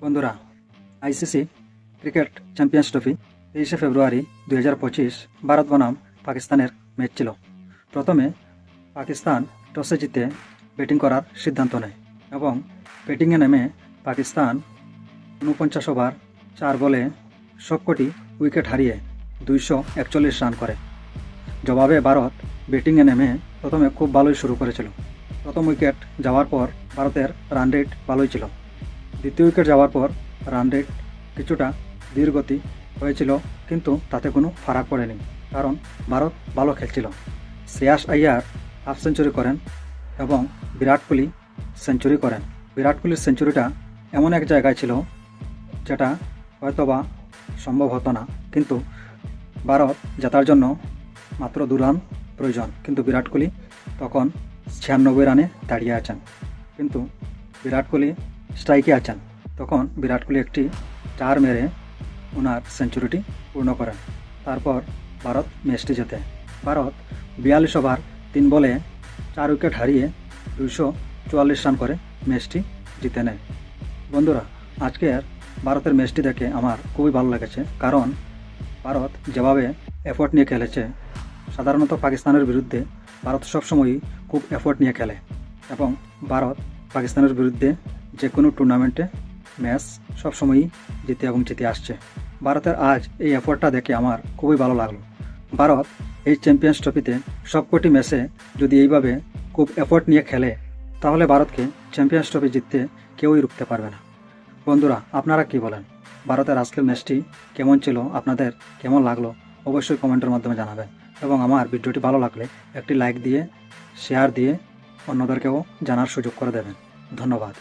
বন্ধুরা, ICC cricket champions trophy 23শে ফেব্রুয়ারি 2025 ভারত বনাম পাকিস্তানের ম্যাচ ছিল। প্রথমে পাকিস্তান টসে জিতে ব্যাটিং করার সিদ্ধান্ত নেয় এবং ব্যাটিংয়ে নেমে পাকিস্তান 49 ওভার 4 বলে সবকটি উইকেট হারিয়ে 241 রান করে। জবাবে ভারত ব্যাটিংয়ে নেমে প্রথমে খুব ভালোই শুরু করেছিল। প্রথম উইকেট যাওয়ার পর ভারতের রান রেট ভালোই ছিল। দ্বিতীয় উইকেট যাওয়ার পর রান রেট কিছুটা ধীরগতি হয়েছিল, কিন্তু তাতে কোনো ফারাক পড়েনি, কারণ ভারত ভালো খেলছিল। শ্রেয়াস আইয়ার হাফ সেঞ্চুরি করেন এবং বিরাট কোহলি সেঞ্চুরি করেন। বিরাট কোহলির সেঞ্চুরিটা এমন এক জায়গায় ছিল যেটা হয়তোবা সম্ভব হতো না, কিন্তু ভারত জেতার জন্য মাত্র 2 রান প্রয়োজন, কিন্তু বিরাট কোহলি তখন 96 রানে দাঁড়িয়ে আছেন। কিন্তু বিরাট কোহলি স্ট্রাইকে আছেন, তখন বিরাট কোহলি একটি 4 মেরে ওনার সেঞ্চুরিটি পূর্ণ করেন। তারপর ভারত ম্যাচটি জেতে। ভারত 42 ওভার 3 বলে 4 উইকেট হারিয়ে 244 রান করে ম্যাচটি জিতে নেয়। বন্ধুরা, আজকের ভারতের ম্যাচটি দেখে আমার খুবই ভালো লেগেছে, কারণ ভারত যেভাবে এফোর্ট নিয়ে খেলেছে, সাধারণত পাকিস্তানের বিরুদ্ধে ভারত সবসময়ই খুব এফোর্ট নিয়ে খেলে এবং ভারত পাকিস্তানের বিরুদ্ধে যে কোনো টুর্নামেন্টে ম্যাচ সবসময়ই জিতে এবং জিতে আসছে। ভারতের আজ এই এফোর্টটা দেখে আমার খুবই ভালো লাগলো। ভারত এই চ্যাম্পিয়ন্স ট্রফিতে সবকটি ম্যাচে যদি এইভাবে খুব এফোর্ট নিয়ে খেলে, তাহলে ভারতকে চ্যাম্পিয়ন্স ট্রফি জিততে কেউই রুখতে পারবে না। বন্ধুরা, আপনারা কি বলেন? ভারতের আজকের ম্যাচটি কেমন ছিল, আপনাদের কেমন লাগলো অবশ্যই কমেন্টের মাধ্যমে জানাবেন, এবং আমার ভিডিওটি ভালো লাগলে একটি লাইক দিয়ে শেয়ার দিয়ে অন্যদেরকেও জানার সুযোগ করে দেবেন। ধন্যবাদ।